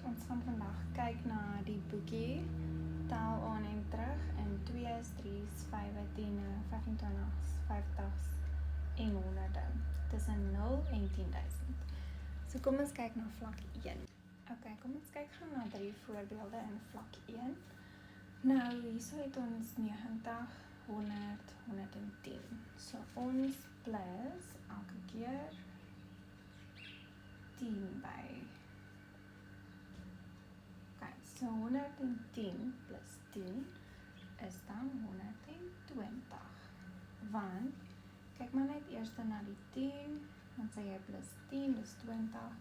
ons gaan vandag kyk na die boekie Tel aan en terug in 2's, 3's, 5's, 10's, 25's, 50's en 100's tussen 0 en 10.000. So kom ons kyk na vlak 1. Ok, kom ons kyk gaan na 3 voorbeelde in vlak 1. Nou, hierso het ons 90, 100, 110. So ons plus elke keer 10 by. Ok, so 110 plus 10 is dan 120. Want, kyk maar net eers na die 10, dan sê jy plus 10, dis 20,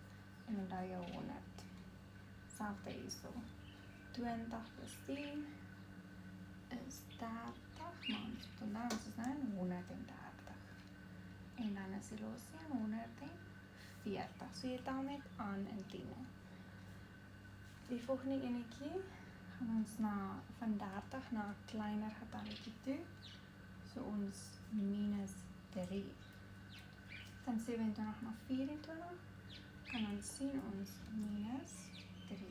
en dan daai jou 100. Selfde hierso. 20 plus 10 is 30, maar ons is nou 130. En dan is die laaste een 140. So jy tel net aan in 10. Die volgende enetjie gaan ons van 30 na 'n kleiner getalletjie toe. So ons minus 3. Van 27 na 24 kan ons sien ons minus 3.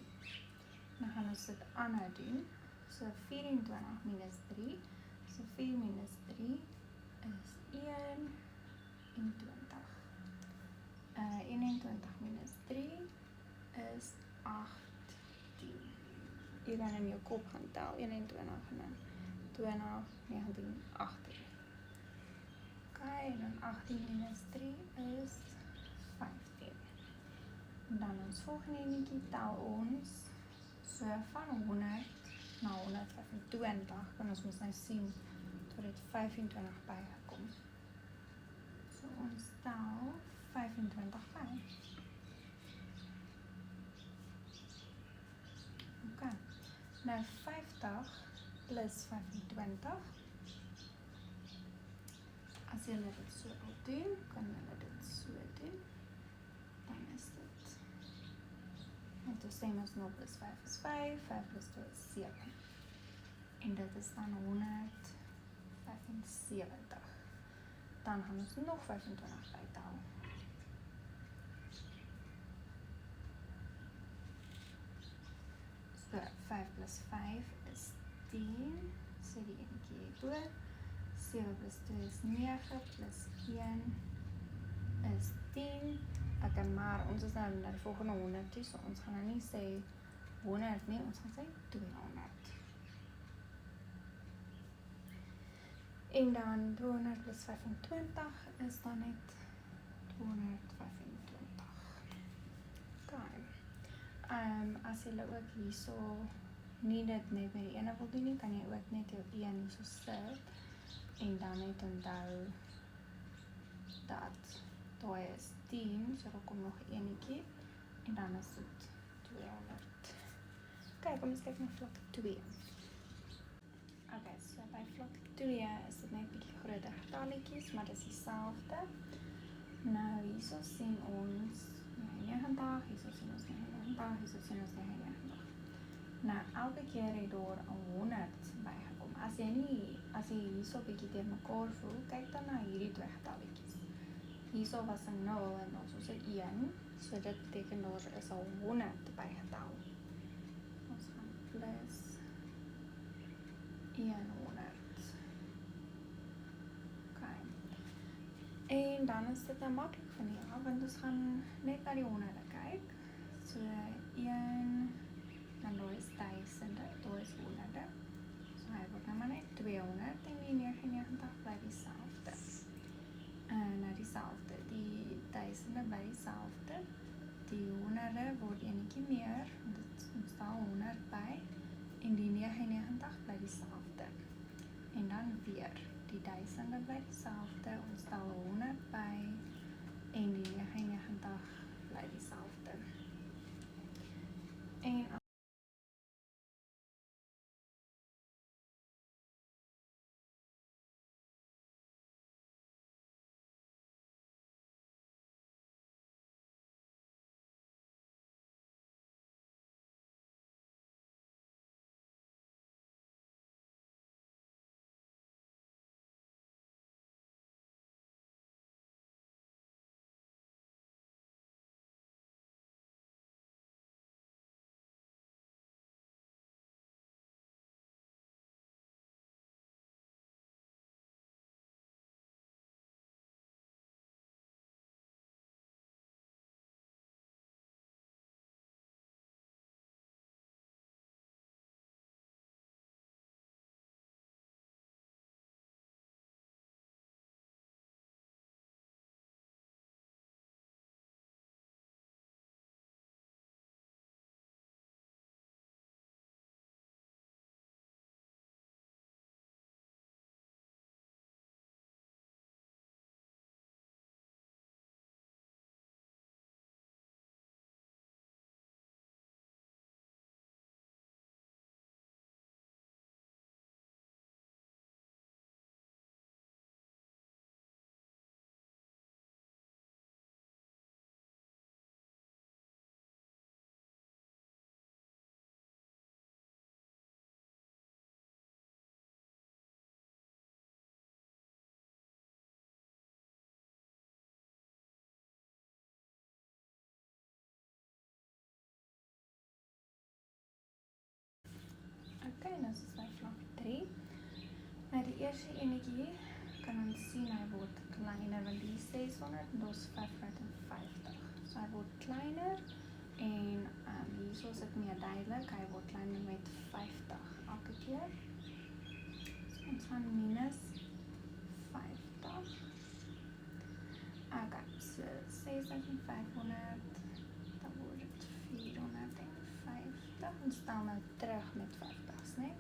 Dan gaan ons dit aanhou doen. So 24 minus 3. So 4 minus 3 is 21. 21 minus 3 is 18. Jy kan in jou kop gaan tel. 21 en dan 20, 19, 18. Ok, en dan 18 minus 3 is 15. En dan ons volgende enetjie tel ons. So van 100 na 125 kan ons mos nou sien tot dit 25 bygekom. So ons tel 25 by. Ok, nou 50 plus 25. As jy dit so wil doen, kan jy dit so doen. Dan is dit. En toe sê ons 0 plus 5 is 5, 5 plus 2 is 7. En dit is dan 175. Dan gaan ons nog 25 bytel. So 5 plus 5 is 10. So die enetjie hierbo. 7 plus 2 is 9 plus 1 is 10. Ok, maar ons is nou na die volgende 100 toe, so ons gaan nou nie sê 100 nie, ons gaan sê 200. En dan 200 plus 25 is dan net 225. Ok. As jy ook hierso nie dit net met die ene wil doen nie, kan jy ook net jou 1 hierso sit. En dan net onthou dat daai is 10, so daar kom nog 'n enetjie en dan is dit 200. Ok, kom ons kyk na vlak 2. Ok, so by vlak 2 is dit net 'n bietjie groter getalletjies, maar dit is dieselfde. Nou hierso sien ons 90, hierso sien ons 90, hierso sien ons 90. Nou elke keer het daar 'n 100 bygekom. As jy hierso 'n bietjie teen mekaar voel, kyk dan na hierdie twee getalletjies. Hierso was 'n 0 en ons was 'n 1, so dit beteken daar is 'n 100 bygetel. Ons gaan plus 100. Ok. En dan is dit nou maklik van hier af, want ons gaan net na die honderde kyk. So 1, dan daar is duisende, daar is honderde. So hy word nou maar net 200 en die 99 bly dieselfde. Nou dieselfde, die duisende bly dieselfde. Die honderde word enetjie meer, want ons tel 100 by. En die 99 bly dieselfde. En dan weer, die duisende bly dieselfde, ons tel 100 by. En die 99 bly dieselfde. En eerste enetjie kan ons sien hy word kleiner, want die 600 en ons 550. So hy word kleiner en hierso is dit meer duidelik, hy word kleiner met 50 elke keer. So ons gaan minus 50. Okay, so 6500, dan word dit 450. Ons stel nou terug met 50's, né?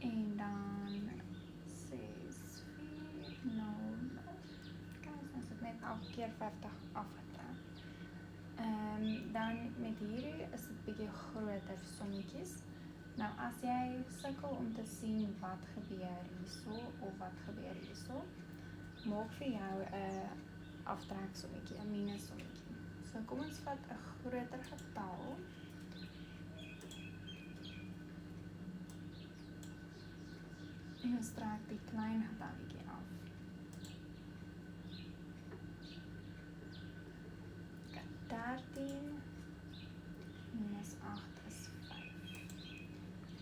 En dan 6400. Kijk, dan is het net elke keer 50 afgetrek. Dan met hierdie is dit bietjie groter sommetjies. Nou as jy sukkel om te sien wat gebeur hierso of wat gebeur hierso, maak vir jou 'n aftreksommetjie, 'n minussommetjie. So kom ons vat 'n groter getal. En ons trek die klein getalletjie af. Okay, 13 minus 8 is 5.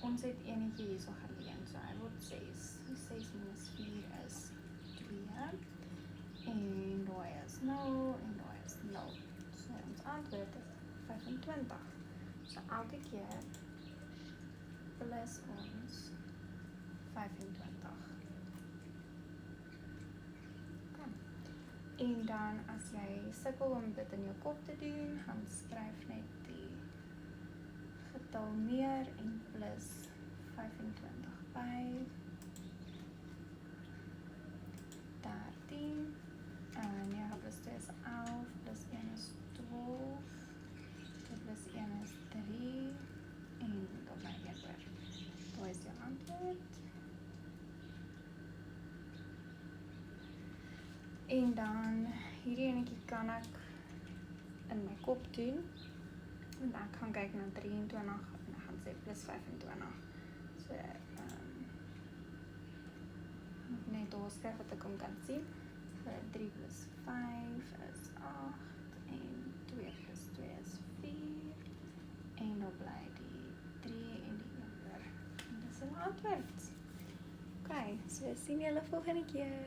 Ons het enetjie hierso geleen, so hy word 6. 6 minus 4 is 2. En daai is 0 en daai is 0. So ons antwoord is 25. So elke keer plus ons 25. Okay. En dan as jy sukkel om dit in jou kop te doen, gaan skryf net die getal neer en plus 25 by 13. 9 plus 2 is 11, plus 1 is 12, plus 1 is 3, en dan bly 1 oor. Daai is jou antwoord. En dan hierdie enetjie kan ek in my kop doen, want ek gaan kyk na 23 en ek gaan sê plus 25. So net daar skryf wat ek hom kan sien. 3 plus 5 is 8 en 2 plus 2 is 4 en dan bly die 3 en die 1 oor. En dis 'n antwoord. Okay, so sien julle volgende keer.